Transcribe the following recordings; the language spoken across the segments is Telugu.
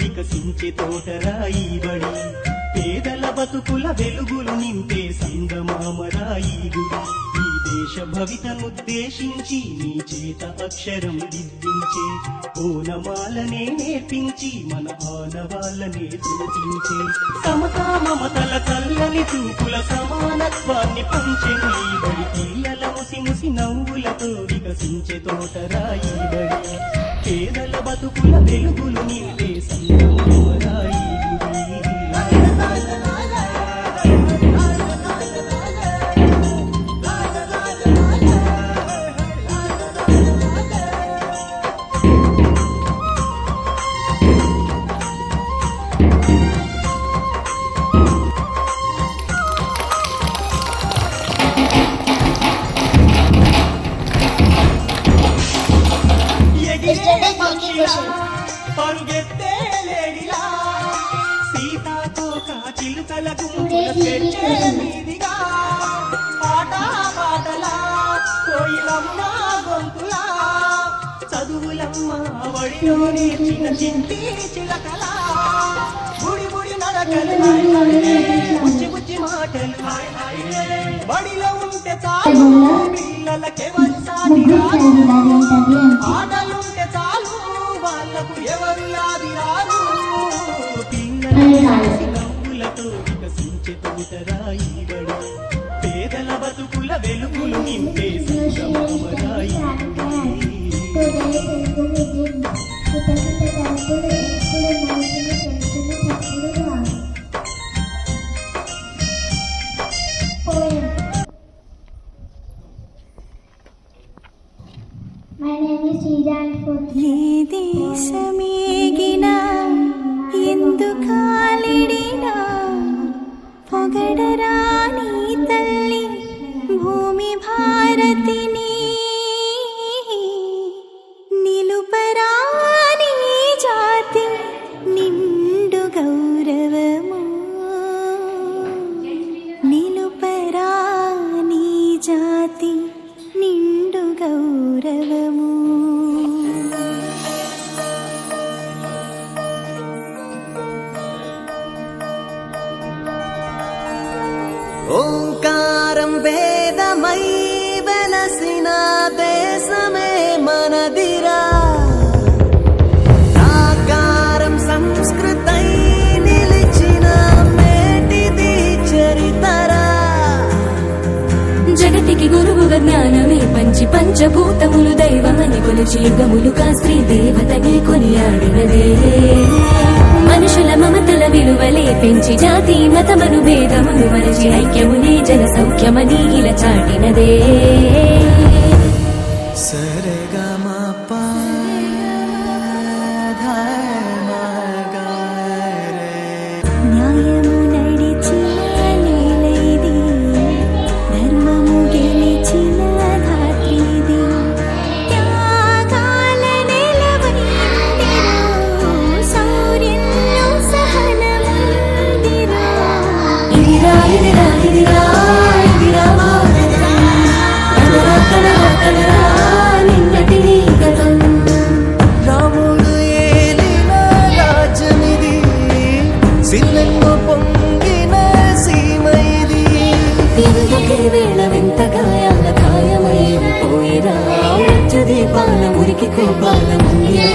వికసించే తోటరాయి బడి, పేదల బతుకుల వెలుగులు నింపే సంగమామరాయి గుడి. ఈ దేశ భవితనుద్దేశించి నీ చేత అక్షరం దిద్దించే ఓనమాలనే నేర్పించి మన ఆనవాళ్ళనే చూపించే సమతా మమతల చల్లని చూపుల సమానత్వాన్ని పంచెను ఈ బడి. పిల్లల ముసి ముసి నవ్వులతో వికసించే తోటరాయి బడి, పేదల బతుకుల వెలుగులు నింపే సంగమామరాయి గుడి. పరుగెత్తే లేడిలా సీతాకోక చిలుకల గుంపుల పెట్టే మీదిగా, పాట పాటలా కోయిలమ్మ గొంతులా చదువులమ్మ వడిలో నేర్చిన చింటి చిలకలా, బుడి బుడి నడకలు బుచ్చి బుచ్చి మాటలు బడిలో ఉంటే చాలు పిల్లలకెవరు సాటి రాదు, ఆటలుంటే చాలు వాళ్ళకు ఎవరు లాది రాదు. పిల్లల నవ్వులతో వికసించే తోటరాయి బడి, పేదల బతుకుల వెలుగులు నింపే సంగమామరాయి గుడి. ఏ దేశమేగినా ఎందుకాలిడినా పొగడరాని తల్లి భూమి భారతిని, నిలుపరాని జాతి నిండు గౌరవము, నిలుపరాని జాతి నిండు గౌరవము. ఓంకారం వేదమై వెలసిన దేశమే మనదిరా, సాకారం సంస్కృతై నిలిచిన మేటిది చరితరా. జగతికి గురువుగా జ్ఞానమే పంచి పంచభూతములు దైవమని కొలిచి యుగములుగా స్త్రీ దేవతని కొనియాడినదే. మనుషుల మమతల విలువలే పెంచి జాతి మతమను భేదమును మరచి ఐక్యమునే జన సౌఖ్యమని ఇలా చాటినదే. న్యాయము నడిచిన నేలైది, ధర్మము గెలిచిన ధాత్రిది, త్యాగాల నెలవైందిరా, శౌర్యంలో సహనముందిరా. ఇదిరా ఇదిరా ఇదిరా ఇదిరా కనరా నిన్నటి నీ గతం. రాముడు ఏలిన రాజ్యమిది, సిల్లెంగు పొంగిన సీమైది. ఎందుకే వేళ వింత గాయాల గాయమైపోయిరా, మృత్యు దీపాల మురికి కోపాల ముంగిరా.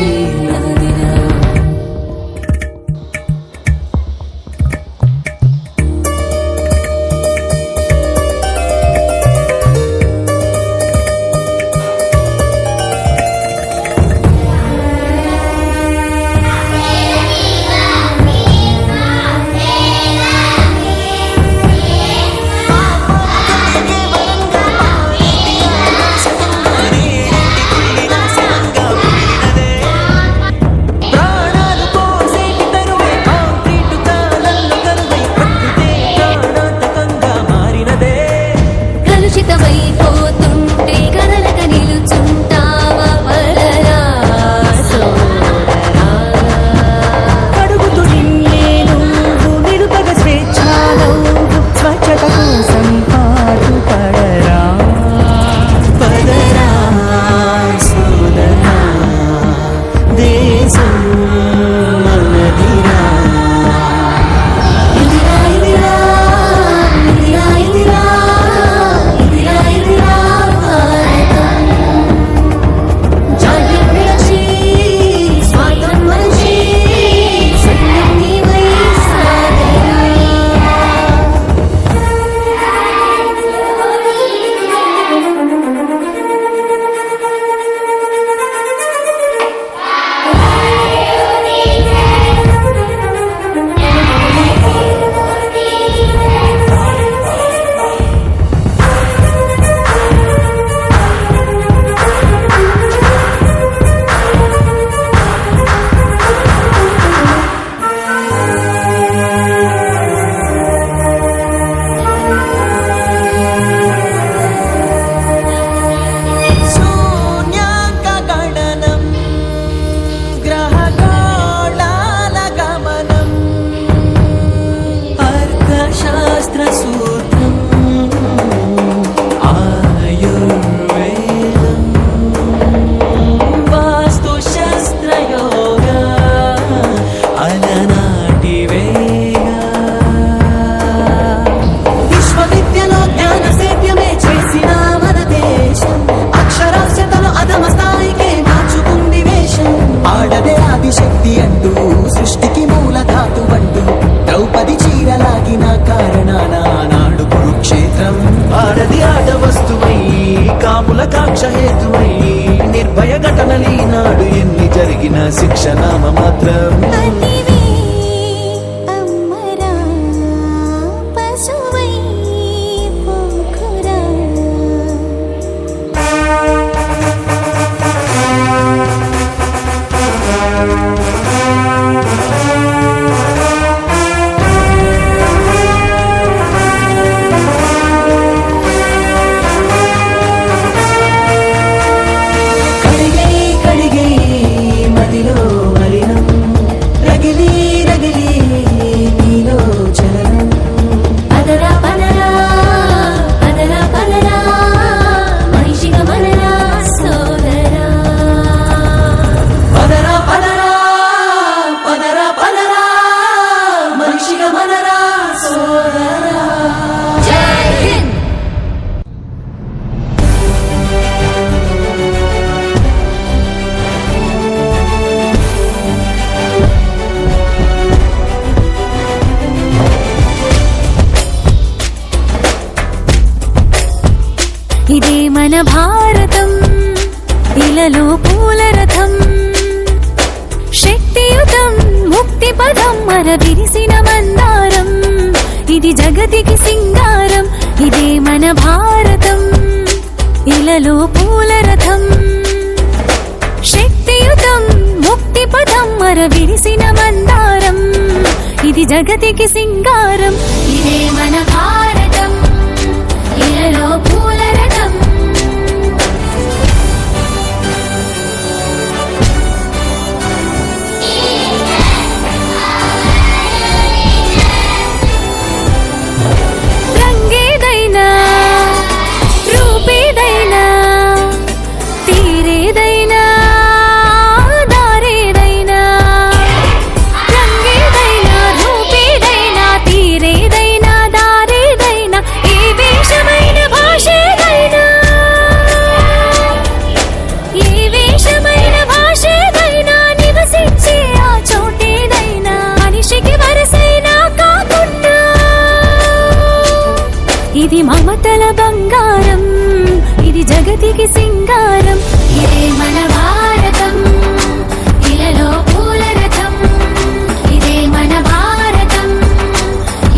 కారణాన నాడు కురుక్షేత్రం ఆడది ఆట వస్తువై కాపుల కాక్ష హేతువై నిర్భయ ఘటనలీ నాడు ఎన్ని జరిగిన శిక్ష నామ మాత్రం అతివే అమ్మరా పశువై పోకురా కడిగై కడిగై మదిలో మలినం రగిలి రగిలి నీలో చలనం పదరా పదరా పదరా పదరా మనిషిగా మనరా సోదరా పదరా పదరా పదరా పదరా మనిషిగా మనరా సోదరా జై హింద్. ఇదే మన భారతం ఇలలో పూల రథం శక్తియుతం ముక్తి పదం మర విరిసిన మందారం ఇది జగతికి సింగారం ఇదే మన భారతం ఇలలో పూల రథం శక్తియుతం ముక్తి పదం మర విరిసిన మందారం ఇది జగతికి సింగారం ఇదే మన భారతం ఇలలో పూల రథం రంగేదైనా రూపేదైనా తీరేదైనా దారేదైనా రంగేదైనా రూపేదైనా తీరేదైనా దారేదైనా ఏ వేషమైన భాషేదైనా ఏ వేషమైన భాషేదైనా నివసించే ఆ చోటేదైనా మనిషికి వరసైనా కాకుండా ఇది మమతల బంగారం ఇది జగతికి సింగారం ఇదే మన భారతం ఇలలో పూల రథం ఇదే మన భారతం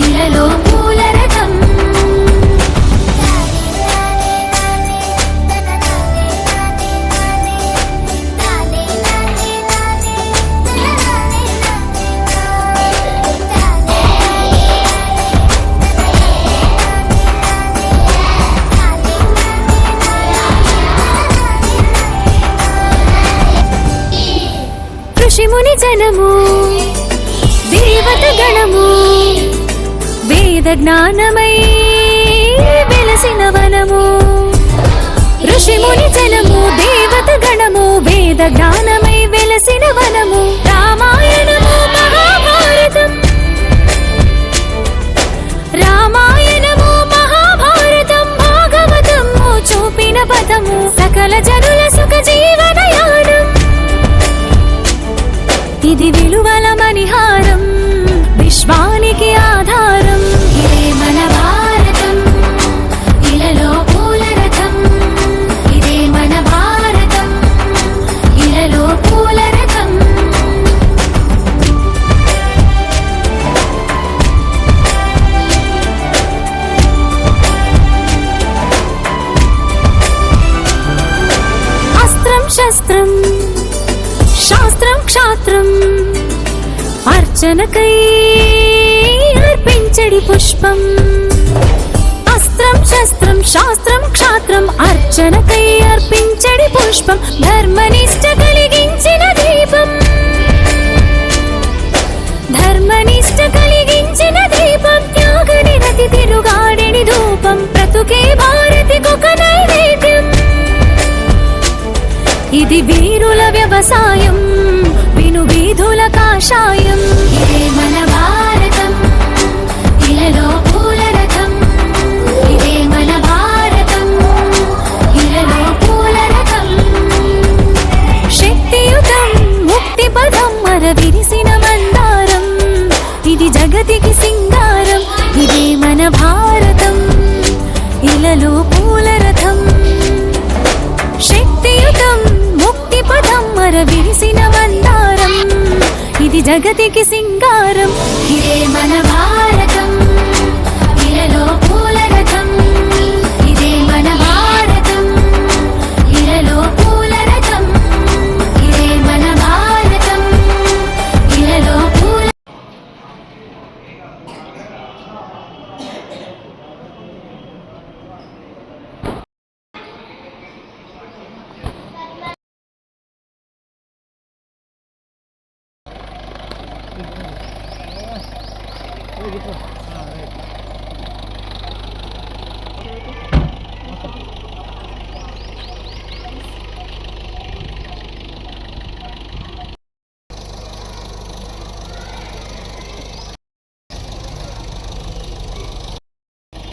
ఇలలో పూల రథం ఋషిముని జనము దేవత గణము వేద జ్ఞానమై వెలసిన వనము ఋషిముని జనము దేవత గణము వేద జ్ఞానమై వెలసిన వనము రామాయణము మహాభారతం రామాయణము మహాభారతం భాగవతము చూపిన పదము సకల జనుల సుఖ జీవనయానం ఇది విలువల మణిహారం విశ్వానికి ఆధారం ఇదే మన భారతం ఇలలో పూల రథం ఇదే మన భారతం ఇలలో పూల రథం అస్త్రం శస్త్రం శాస్త్రం క్షాత్రం అర్చనకై అర్పించడి పుష్పం అస్త్రం శస్త్రం శాస్త్రం క్షాత్రం అర్చనకై అర్పించడి పుష్పం ధర్మనిష్ట కలిగించిన దీపం ధర్మనిష్ట కలిగించిన దీపం త్యాగ నిరతి తిరుగాడిని ధూపం బ్రతుకే భారతికొక నైవేద్యం ఇది వీరుల వ్యవసాయం విను వీధుల కాషాయం ఇదే మన భారతం ఇలలో పూల రథం ఇదే మన భారతం ఇలలో పూల రథం శక్తియుతం ముక్తి పదం మర విరిసిన మందారం ఇది జగతికి సింగారం ఇదే జగతికి సింగారం. ఇదే మన భారతం, ఇలలో పూల రథం. ఇదే మన భారతం, ఇలలో పూల రథం. ఇదే మన భారతం, ఇలలో పూల.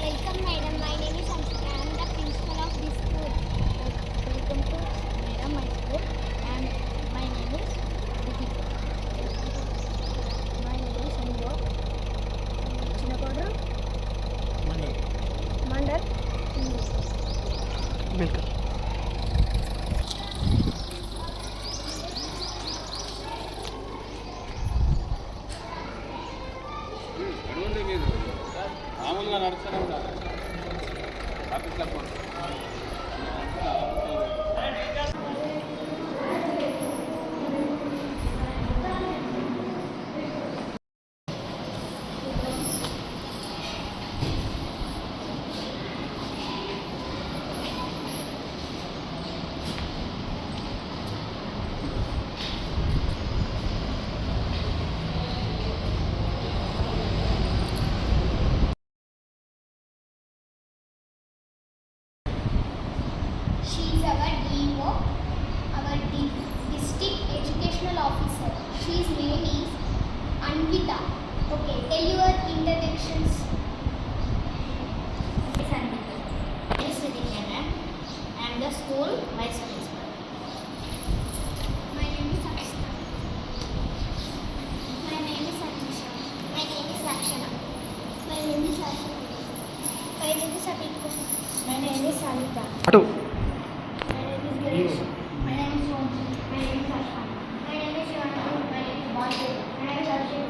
Welcome, madam. My name is Amshika. I am the principal of this school. Welcome to madam, my school. And my name is Vicky. My name is Anjo. Chinakodu. Mandal. Welcome. మామూలుగా నడుస్తూనే ఉండాలి. She is our DO, our district educational officer. She's name is Anvita. Okay, tell your introductions. Yes, Anvita. Yes, Vidya ma'am. I am the school vice principal. My name is Akshita. My name is Anisha. My name is Akshana. My name is Asha. My name is Atika. My name is Sanita. అటు My name is Ganesh. My name is Sonji. My name is Asha. My name is Shivana. My name is Bhaskar. My name is Abhishek.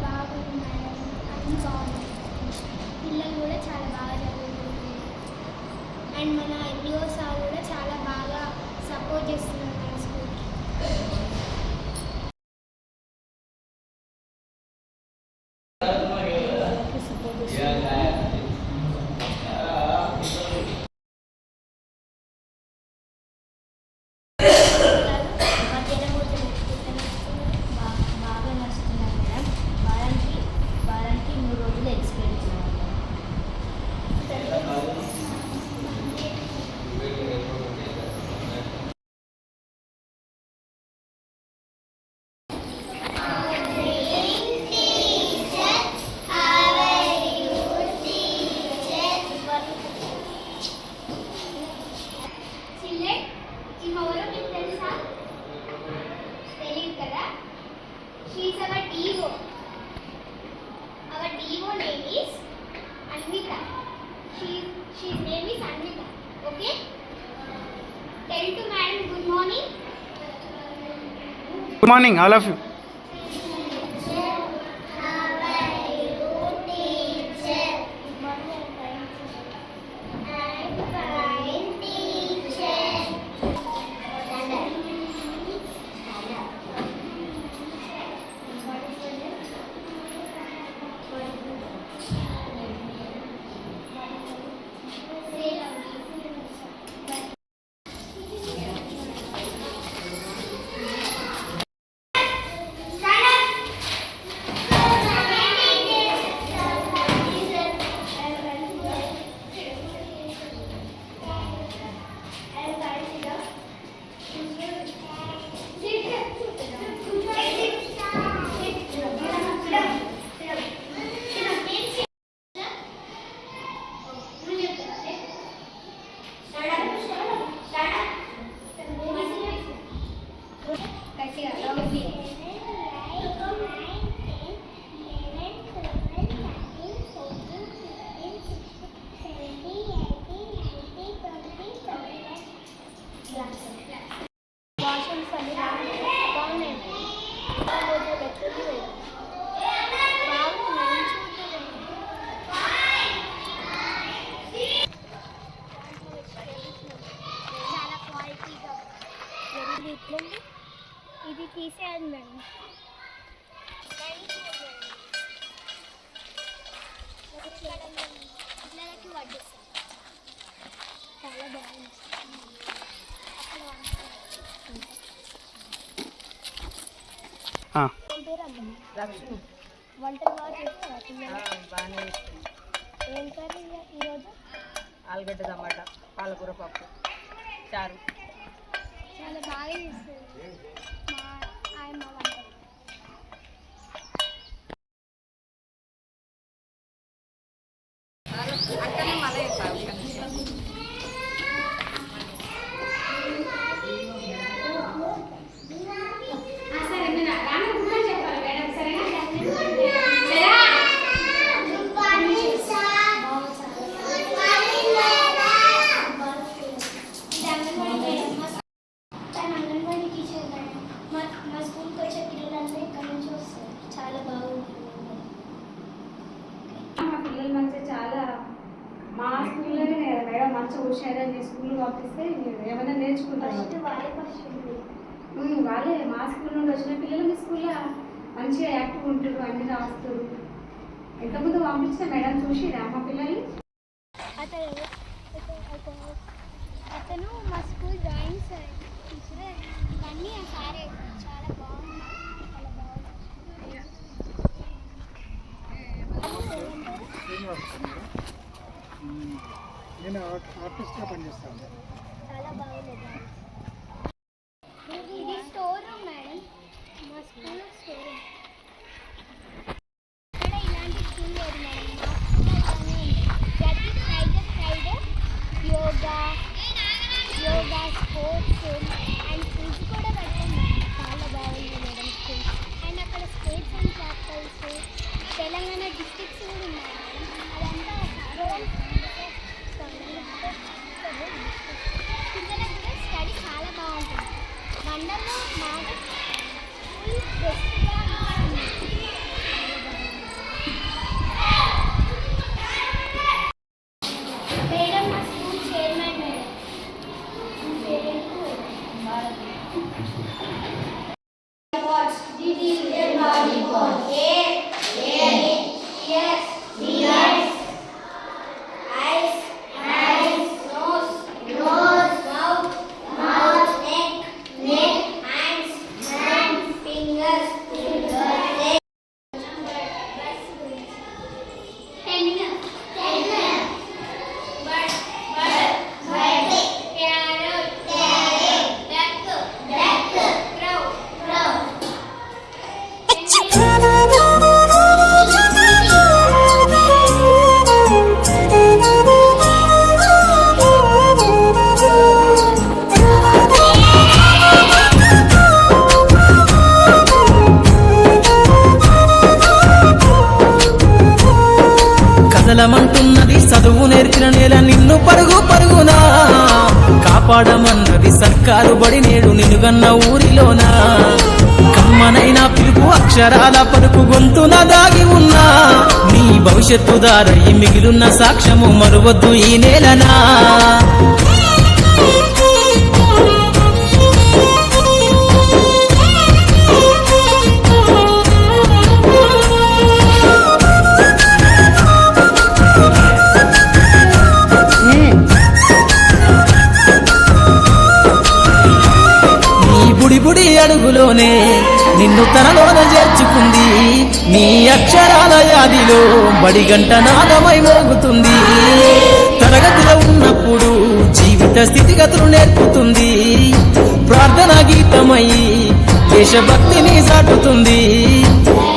బాగుంది మేడం, అన్ని బాగున్నాయి. పిల్లలు కూడా చాలా బాగా చదువుతున్నారు. అండ్ మన ఎంఈఓ సార్ కూడా చాలా బాగా సపోర్ట్ చేస్తున్నారు మన స్కూల్కి. బాగా నడుస్తున్నారు మేడం. వారానికి 3 రోజులు ఎక్స్పీరియన్స్ చిల్లెట్ ఎవరో మీకు తెలుసా? తెలియదు కదా. She is our DO. Our DO name is Anvitha. She's name is Anvitha. Okay, tell to madam good morning. Good morning all of you. పిల్లలకి వడ్డిస్తారు. చాలా బాగుంది. అక్కడ వంటలు బాగా చేస్తారా పిల్లలు? బాగానే ఏం కర్రీ ఈరోజు? ఆలుగడ్డ టమాటా పాలకూర పప్పు చారు. చాలా బాగా చేస్తుంది మా ఆయన వంటలు. అక్కడనే మళ్ళీ అంగన్వాడీ టీచర్ మా స్కూల్కి వచ్చే పిల్లలంతా ఇక్కడ నుంచి వస్తారు. చాలా బాగుంటుంది. మా పిల్లలు మంచిగా చాలా మా స్కూల్లోనే మేడం మంచిగా హుషారని స్కూల్ పంపిస్తే ఏమైనా నేర్చుకుంటారు. వాళ్ళే మా స్కూల్ నుండి వచ్చిన పిల్లలు మీ స్కూల్లో మంచిగా యాక్టివ్ ఉంటారు, అన్ని రాస్తారు. ఎంతమంది పంపించిన మేడం చూసిరా మా పిల్లల్ని? అతను మా స్కూల్ డ్రాయింగ్ సార్ టీచర్. ఇవన్నీ ఆ సారే చాలా బాగుంది. చాలా బాగుంది. నేను ఆర్టిస్ట్గా పనిచేస్తాను. చాలా బాగుంది. ఇది స్టోర్ రూమ్ మేడం, మా స్కూల్లో స్టోర్ రూమ్. ఇక్కడ ఇలాంటి స్కూల్ లేదు మేడం, మా స్కూల్లో ఇలానే ఉంది. ప్రతి Friday yoga sports and quiz కూడా పెడతాం మేడం. చాలా బాగుంది మేడం స్కూల్. అండ్ అక్కడ states and Capitals Telangana districts కూడా ఉన్నాయి మేడం. అదంతా పిల్లలకు కూడా స్టడీ చాలా బాగుంటుంది. వండర్లో మాట ఫుల్ బెస్ట్గా మేడం మా స్కూల్ చైర్మన్ మేడం. కదలమంటున్నది చదువు నేర్చిన నేల నిన్ను పరుగు పరుగునా కాపాడమన్నది సర్కారు బడి నేడు నినుగన్న ఊరిలోనా కమ్మనైన పిలుపు అక్షరాల పలుకు గొంతున దాగి ఉన్నా నీ భవిష్యత్తు దారై మిగిలిన సాక్ష్యము మరువద్దు ఈ నేలనా. బుడి అడుగులోనే నిన్ను తనలోన చేర్చుకుంది నీ అక్షరాల యాదిలో బడిగంట నాదమై మోగుతుంది. తరగతిలో ఉన్నప్పుడు జీవిత స్థితిగతులు నేర్పుతుంది. ప్రార్థన గీతమై దేశభక్తిని చాటుతుంది.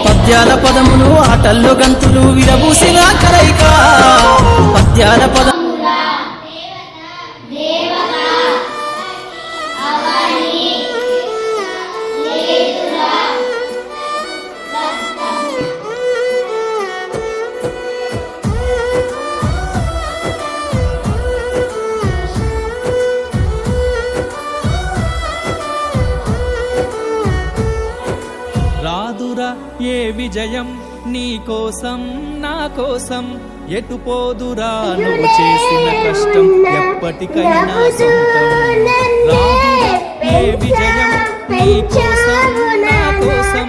పద్యాల పదములు ఆటల్లో గంతులు విరబూసిన కలయిక పద్యాల పదం రాదురా ఏ విజయం నీ కోసం నా కోసం ఎటు పోదురా నువ్వు చేసిన కష్టం ఎప్పటికైనా సొంతం. రాదురా ఏ విజయం నీ కోసం నా కోసం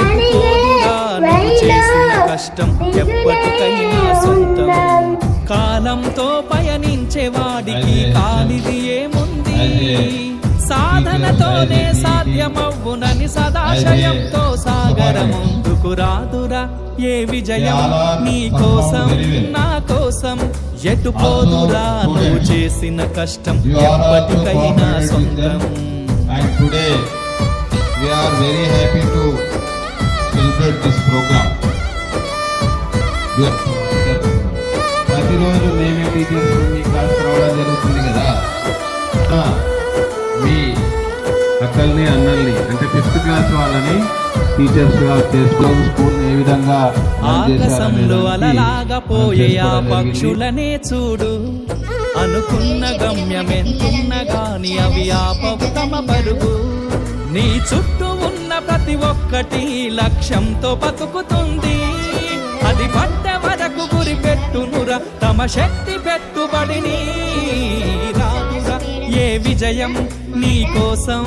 ఎటు పోదురా నువ్వు చేసిన కష్టం ఎప్పటికైనా సొంతం. కాలంతో పయనించే వాడికి కానిది ఏముంది సాధనతోనే సాధ్యమవ్వునని సదాశయంతో సాగర ముందుకు రాదురా ఏ విజయం నీ కోసం నా కోసం ఎటు పోదురా నువ్వు చేసిన కష్టం ఎప్పటికైనా సొంతం. And today we are very happy to celebrate this program. ప్రతిరోజు మేమే టీచర్స్ మీ క్లాస్ రావడం జరుగుతుంది కదా, మీ అక్కల్ని అన్నల్ని అంటే 5th క్లాస్ వాళ్ళని టీచర్స్ గా చేసుకోవడం స్కూల్ ఏ విధంగా ఆకాశంలో అలలాగా పోయే ఆ పక్షులనే చూడు అనుకున్న గమ్యం ఎంతున్న గాని అవి ఆపవు తమ పరుగు నీ చుట్టూ ఉన్న ప్రతి ఒక్కటి లక్ష్యంతో బతుకుతుంది అది పడ్డ వరకు గురి పెట్టునురా తమ శక్తి పెట్టుబడిని రాదురా ఏ విజయం నీ కోసం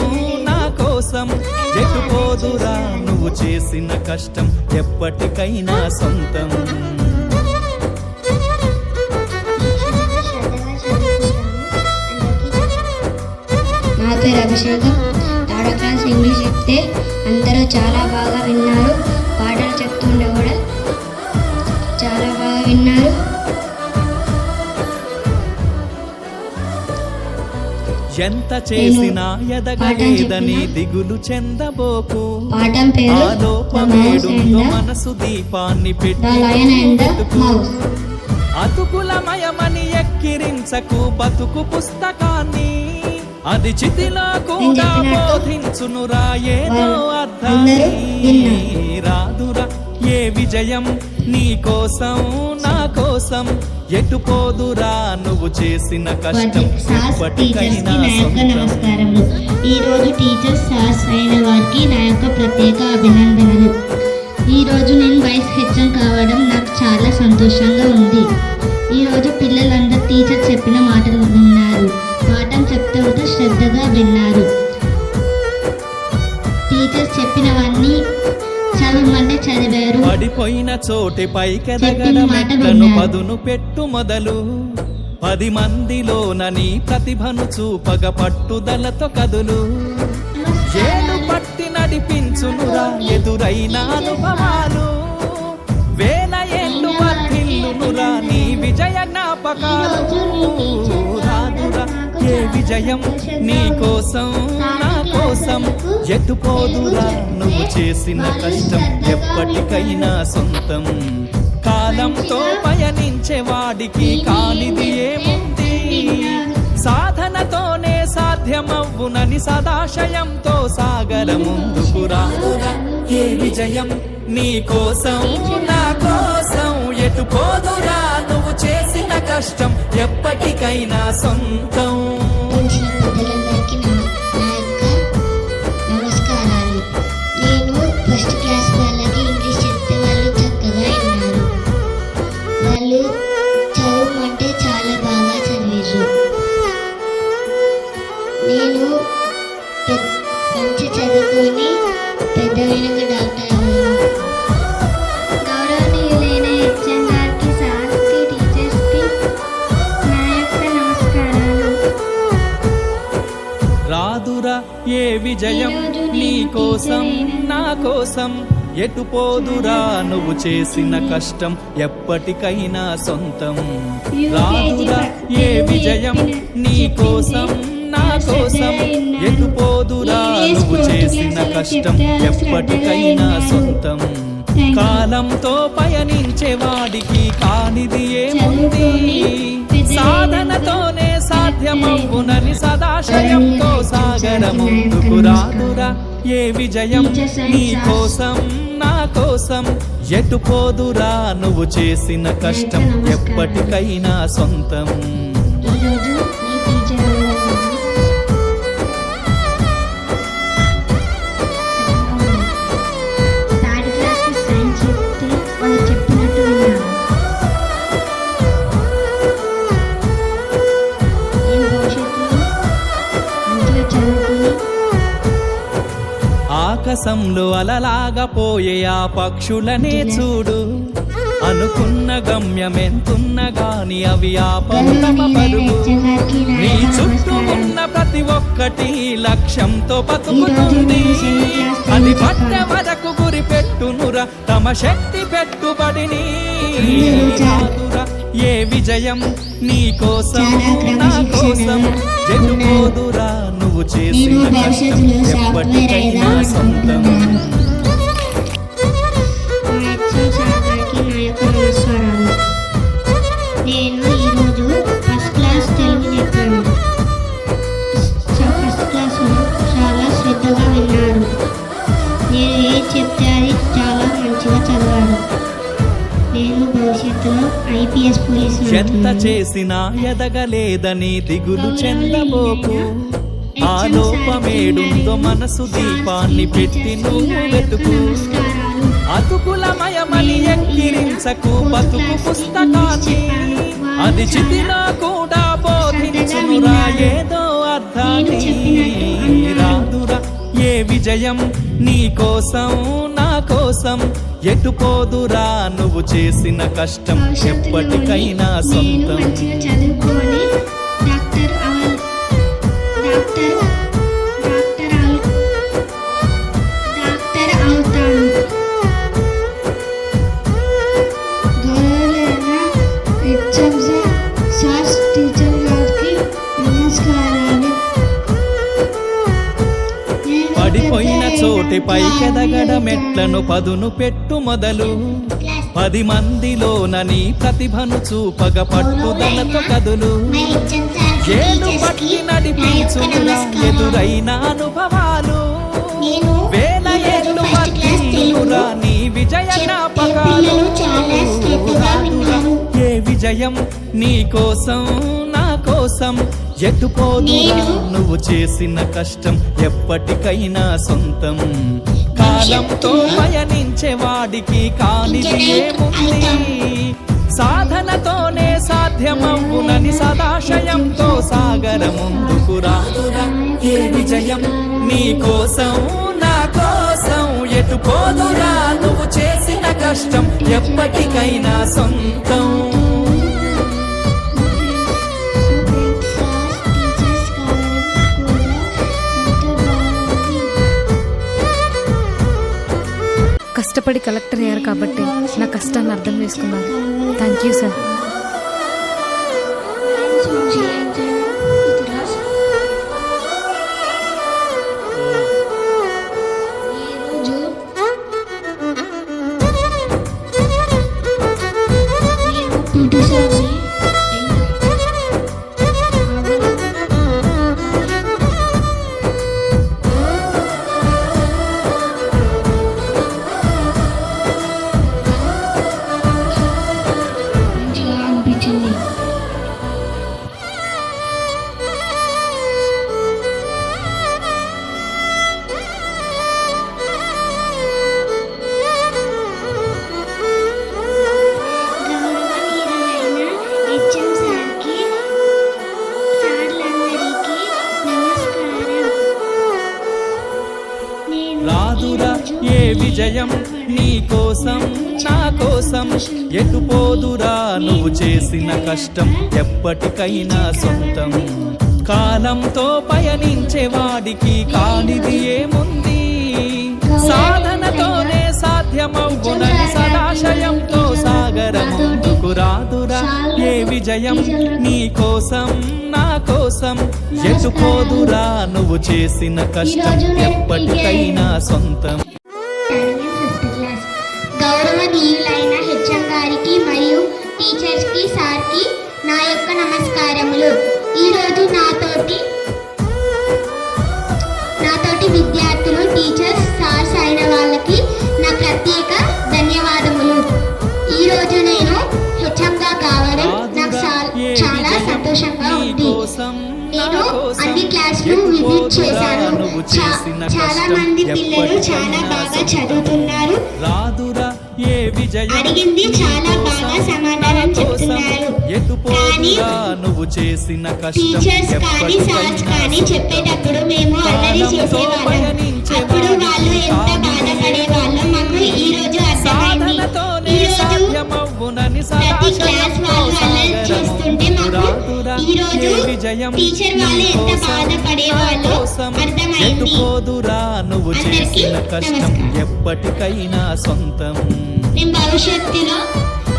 నా కోసం ఎటు పోదురా నువ్వు చేసిన కష్టం ఎప్పటికైనా సొంతం. నా పేరు అభిషేకం. 3rd క్లాస్ ఇంగ్లీష్ చెప్తే అందరూ చాలా బాగా విన్నారు. పాటలు చెప్తుండే కూడా చాలా బాగా విన్నారు. ఎంత చేసినా ఎదగలేదని దిగులు చెందబోకు పాఠం పేరు ఆలోపమేడుందో మనసు దీపాన్ని పెట్టుకు అతుకులమయమని ఎక్కిరించకు బతుకు పుస్తకాన్ని అది చితిలో కూడా బోధించునురా ఏదో అర్థాన్ని రాదురా ఏ విజయం నీ కోసం నా కోసం ఎటు పోదురా నువ్వు చేసిన కష్టం ఎప్పటికైనా సొంతం. నమస్కారములు. ఈ రోజు టీచర్స్ సార్స్ అయిన వారికి నా యొక్క ప్రత్యేక అభినందనలు. ఈ రోజు నేను వైస్ హెచ్ఎం కావడం నాకు చాలా సంతోషంగా ఉంది. ఈ రోజు పిల్లలందరూ టీచర్ చెప్పిన మాటలు విన్నారు. పాఠం చెప్తుంటూ శ్రద్ధగా విన్నారు. టీచర్స్ చెప్పినవన్నీ చదవమంటే చదివారు. పడిపోయిన చోటి పైకెదగడమెట్లను పదును పెట్టు మొదలు 10 మందిలోన నీ ప్రతిభను చూపగ పట్టుదలతో కదులు ఏలు పట్టి నడిపించునురా ఎదురైన అనుభవాలు వేల ఏళ్ళు వర్ధిల్లునురా నీ విజయ జ్ఞాపకాలు రాదురా ఏ విజయం నీ కోసం నా కోసం ఎటు పోదురా నువ్వు చేసిన కష్టం ఎప్పటికైనా సొంతం. కాలంతో పయనించే వాడికి కానిది ఏముంది సాధనతోనే సాధ్యమవ్వునని సదాశయంతో సాగర ముందుకు రాదురా ఏ విజయం నీ కోసం నా కోసం ఎటు పోదురా నువ్వు చేసిన కష్టం ఎప్పటికైనా సొంతం. పెద్దలందరికీ నా యొక్క నమస్కారాలు. నేను 1st క్లాస్ వాళ్ళకి ఇంగ్లీష్ చెప్తే వాళ్ళు చక్కగా విన్నారు. వాళ్ళు చదవమంటే చాలా బాగా చదివారు. నేను మంచి చదువుకొని పెద్దవైన డాక్టర్ అయ్యాను. గౌరవనీయులైన హెచ్ఎం గారికి, సార్స్కి, టీచర్స్కి నా యొక్క నమస్కారాలు. రాదురా ఏ విజయం నీ కోసం నా కోసం ఎటు పోదురా నువ్వు చేసిన కష్టం ఎప్పటికైనా సొంతం. రాదురా ఏ విజయం నీ కోసం నా కోసం ఎటు పోదురా నువ్వు చేసిన కష్టం ఎప్పటికైనా సొంతం. కాలంతో పయనించే వాడికి కానిది ఏముంది సాధనతోనే సాధ్యమవ్వునని సదాశయంతో సాగర ముందుకు రాదురా ఏ విజయం నీ కోసం నా కోసం ఎటు పోదురా నువ్వు చేసిన కష్టం ఎప్పటికైనా సొంతం. ఈరోజు నీ టీచర్ ఆకాశంలో అలలాగా పోయే ఆ పక్షులనే చూడు అనుకున్న గమ్యమెంతున్న గాని అవి ఆపవు తమ పరుగు నీ చుట్టూ ఉన్న ప్రతి ఒక్కటి లక్ష్యంతో బతుకుతుంది అది పట్ట వరకు గురి పెట్టునురా తమ శక్తి పెట్టుబడిని రాదురా ఏ విజయం నీ కోసం నా కోసం జరుగుపోదురా నువ్వు చేసిన కష్టం ఎప్పటికైనా సొంతం. నమస్కారాలు. నేను ఈరోజు ఫస్ట్ క్లాస్ తెలుగు చెప్పాను. ఫస్ట్ క్లాస్లో చాలా శ్రద్ధగా విన్నారు. నేను ఏది చెప్తే అది చాలా మంచిగా చదివాను. నేను భవిష్యత్తులో IPS పోలీస్ ఎంత చేసినా ఎదగలేదని దిగులు చెందబోకు ఆ లోపమేడుందో మనసు దీపాన్ని పెట్టి నువ్వు వెతుకు అతుకులమయమని ఎక్కిరించకు బతుకు పుస్తకాన్ని అది చితినా కూడా బోధించునురా ఏదో అర్థాన్ని రాదురా ఏ విజయం నీ కోసం నా కోసం ఎటుపోదురా నువ్వు చేసిన కష్టం ఎప్పటికైనా సొంతం. చదువుకొని డాక్టర్ అవుతాను. గౌరవైన HMs సార్స్ టీచర్ గారికి నమస్కారాలు. పడిపోయిన చోటి పైకెదగడ మెట్లను పదును పెట్టు మొదలు 10 మందిలోన నీ ప్రతిభను చూపగ పట్టుదలతో కదులు ఏడు పట్టి నడిపించురా ఎదురైన అనుభవాలు వేల ఏళ్ళు వర్తిల్లురా నీ విజయ జ్ఞాపకాలు ఏ విజయం నీ కోసం నా కోసం ఎటుపోదురా నువ్వు చేసిన కష్టం ఎప్పటికైనా సొంతం కాలంతో పయనించే వాడికి కానిది ఏముంది సాధనతోనే సాధ్యమవునని సదాశయంతో సాగర ముందుకు రాదురా ఏ విజయం నీ కోసం నా కోసం ఎటుపోదురా నువ్వు చేసిన కష్టం ఎప్పటికైనా సొంతం. కష్టపడి కలెక్టర్ అయ్యారు కాబట్టి నా కష్టాన్ని అర్థం చేసుకున్నారు. Thank you sir. రాదురా ఏ విజయం నీ కోసం నా కోసం ఎటుపోదురా నువ్వు చేసిన కష్టం ఎప్పటికైనా సొంతం కాలంతో పయనించే వాడికి కానిది ఏముంది సాధనతోనే సాధ్యమవునని సదాశయంతో సాగర ముందుకు రాదురా ఏ విజయం నీ కోసం నా కోసం ఎటుపోదురా నువ్వు చేసిన కష్టం ఎప్పటికైనా సొంతం. గౌరవనీయులైన HM గారికి మరియు టీచర్స్ కి సార్ కి నా యొక్క నమస్కారములు. ఈరోజు నాతోటి విద్యార్థులు టీచర్స్ సార్స్ అయిన వాళ్ళకి నా ప్రత్యేక ధన్యవాదములు. ఈరోజు నేను HM గా కావడం నాకు చాలా సంతోషంగా ఉంది. నేను అన్ని క్లాసులు విజిట్ చేశాను. చాలా మంది పిల్లలు చాలా బాగా చదువుతున్నారు. అడిగింది చాలా బాగా సమాధానం చెప్తున్నారు. కానీ టీచర్స్ కానీ సార్స్ కానీ చెప్పేటప్పుడు మేము అల్లరి చేసేవాళ్ళం. అప్పుడు వాళ్ళు ఎంత బాధపడే వాళ్ళం మాకు ఈరోజు అర్థమైంది. ఈరోజు విజయం టీచర్ నీ వాళ్ళు ఎంత కోసం, బాధపడేవాళ్ళో నా కోసం అర్థమైంది. ఎటుపోదురా నువ్వు అందరికీ చేసిన కష్టం నమస్కారం. ఎప్పటికైనా సొంతం. నేను భవిష్యత్తులో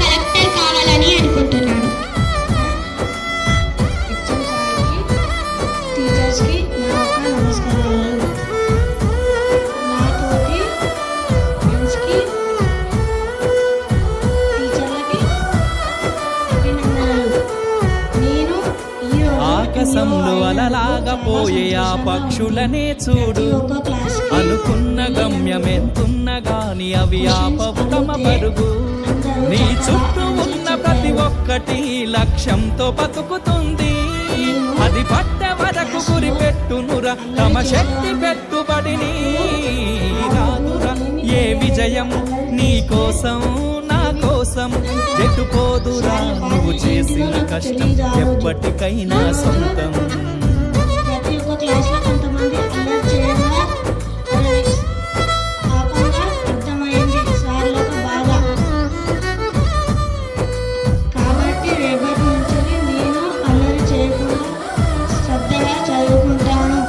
కలెక్టర్ కావాలని అనుకుంటున్నాను. టీచర్స్కి నా యొక్క నమస్కారాలు. నా తోటి ఫ్రెండ్స్కి టీచర్లకి అభినందనలు. నేను ఈ ఆకాశంలో అలలాగా పోయే ఆ పక్షులనే చూడు, ఒక్క క్లాస్ అనుకున్న గమ్యం ఎంతున్న గాని అవి ఆపవు తమ పరుగు. నీ చుట్టూ ఉన్న ప్రతి ఒక్కటి లక్ష్యంతో బతుకుతుంది, అది పట్ట వరకు గురి పెట్టునురా తమ శక్తి పెట్టుబడిని. రాదురా ఏ విజయం నీ కోసం నా కోసం, ఎటుపోదురా నువ్వు చేసిన కష్టం ఎప్పటికైనా సొంతం. ప్రతి ఒక్క క్లాస్లో కొంతమంది అల్లరి చేయగా అల్లరి కాకుండా అర్థమైంది సార్లకు బాగా. కాబట్టి రేపటి నుంచి నేను అల్లరి చేయకుండా శ్రద్ధగా చదువుకుంటాను.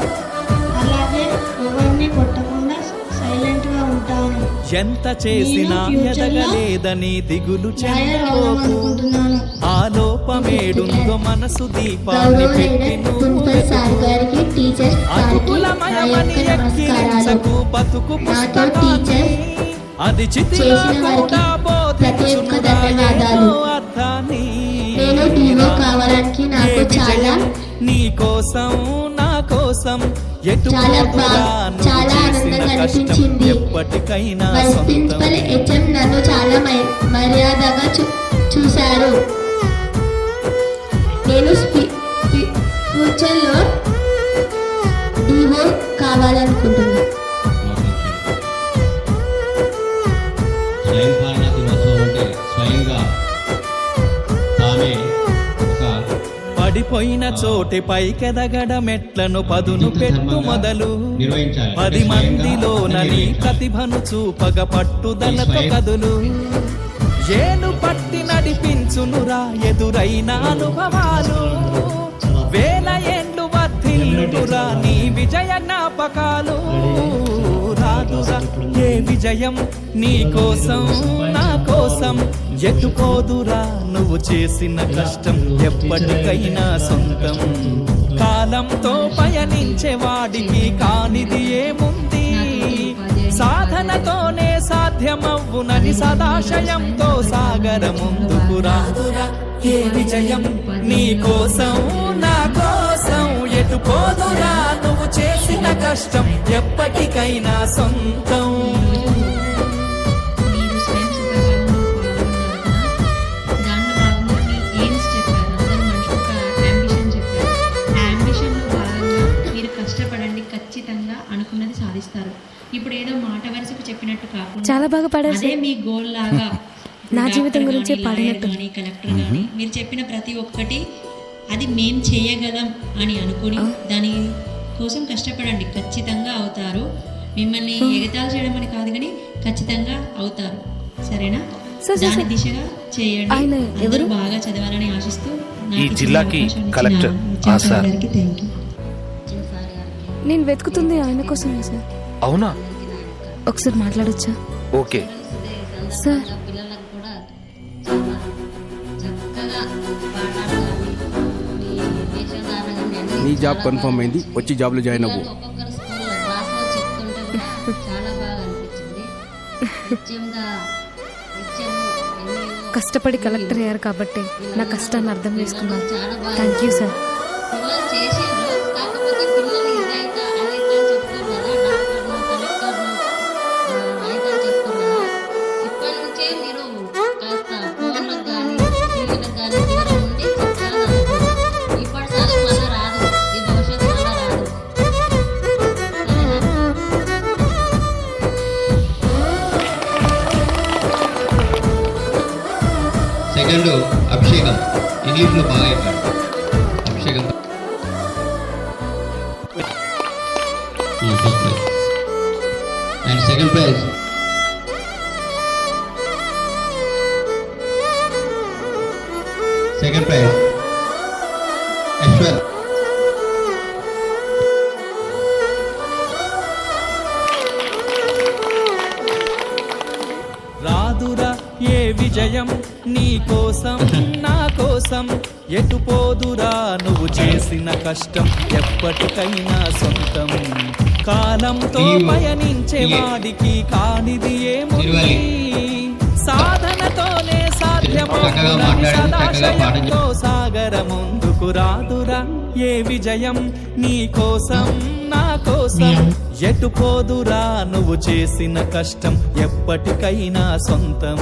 అలాగే ఎవరిని కొట్టకుండా సైలెంట్గా ఉంటాను. ఎంత చేసినా ఎదగలేదని దిగులు చెందబోకు, అనుకుంటున్నాను. ఆ లోపమేడుందో మనసు దీపాన్ని పెట్టి నువ్వు అతుకులమయమని ఎక్కిరించకు బతుకు పుస్తకాన్ని, అది చితిలో కూడా బోధించునురా ఎంతో అర్థాన్ని. ఏ విజయం నీ కోసం నా కోసం, ఎటుపోదురా నువ్వు చేసిన కష్టం ఎప్పటికైనా సొంతం. హెచ్ఎం నన్ను చాలా మర్యాదగా చూశారు. నేను ఫ్యూచర్లో డివో కావాలనుకుంటున్నాను. స్వయం పాలనా దినోత్సవం అంటే స్వయంగా తామే ఒక పడిపోయిన చోటి పైకెదగడ మెట్లను పదును పెట్టు మొదలు, నిర్వహించాలి. 10 మందిలోన నీ ప్రతిభను చూపగ పట్టుదలతో కదులు. ఏను పట్టి నడిపించునురా ఎదురైన అనుభవాలు, వేల ఏండ్లు వర్ధిల్లునురా నీ విజయ జ్ఞాపకాలు. రాదురా ఏ విజయం నీ కోసం నా కోసం, ఎటుపోదురా నువ్వు చేసిన కష్టం ఎప్పటికైనా సొంతం. కాలంతో పయనించే వాడికి కానిది ఏముంది, సాధనతోనే సాధ్యమవ్వునని సదాశయంతో సాగర ముందుకు. రాదురా ఏ విజయం నీ కోసం నా కోసం, ఎటుపోదురా నువ్వు చేసిన కష్టం ఎప్పటికైనా సొంతం. మీరు స్వయం సిద్ధంగా దాంట్లో భాగంగా మీ ఎయిమ్స్ చెప్పారు. అందరూ మనిషికి ఒక అంబిషన్ చెప్పారు. ఆ అంబిషన్లో భాగంగా మీరు కష్టపడండి, ఖచ్చితంగా అనుకున్నది సాధిస్తారు. ఇప్పుడు ఏదో మాట వరుసకు చెప్పినట్టు కాకుండా చాలా బాగా పాడారు అదే సార్. మీ గోల్ లాగా నా జీవితం గురించే పాడినట్టు. కానీ కలెక్టర్ కానీ మీరు చెప్పిన ప్రతి ఒక్కటి అది మేం చేయగలం అని అనుకుని దాని కోసం కష్టపడండి, ఖచ్చితంగా అవుతారు. మిమ్మల్ని ఎగతాళి చేయడం అని కాదు కానీ ఖచ్చితంగా అవుతారు. సరేనా? దాని దిశగా చేయండి. అందరూ బాగా చదవాలని ఆశిస్తూ ఈ జిల్లాకి కలెక్టర్ ఆసార్. Thank you. నేను వెతుకుతుంది ఆయన కోసమే సార్. అవునా? ఒకసారి మాట్లాడొచ్చా? Okay sir. నీ జాబ్ కన్ఫర్మ్ అయింది, వచ్చి జాబ్లో జాయిన్ అవ్వు. కష్టపడి కలెక్టర్ అయ్యారు కాబట్టి నా కష్టాన్ని అర్థం చేసుకున్నాను. Thank you sir. సెకండ్ అభిషేకం, ఇంగ్లీష్లో బాగా చెప్పాడు. అభిషేకం first prize and second prize Yashwant. రాదురా ఏ విజయం నీ కోసం నా కోసం ఎటు పోదురా నువ్వు చేసిన కష్టం ఎప్పటికైనా సొంతం కాలంతో పయనించే వాడికి కానిది ఏముంది సాధనతోనే సాధ్యమవుతుందని సదాశయంతో సాగర ముందుకు రాదురా ఏ విజయం నీ కోసం నా కోసం ఎటు పోదురా నువ్వు చేసిన కష్టం ఎప్పటికైనా సొంతం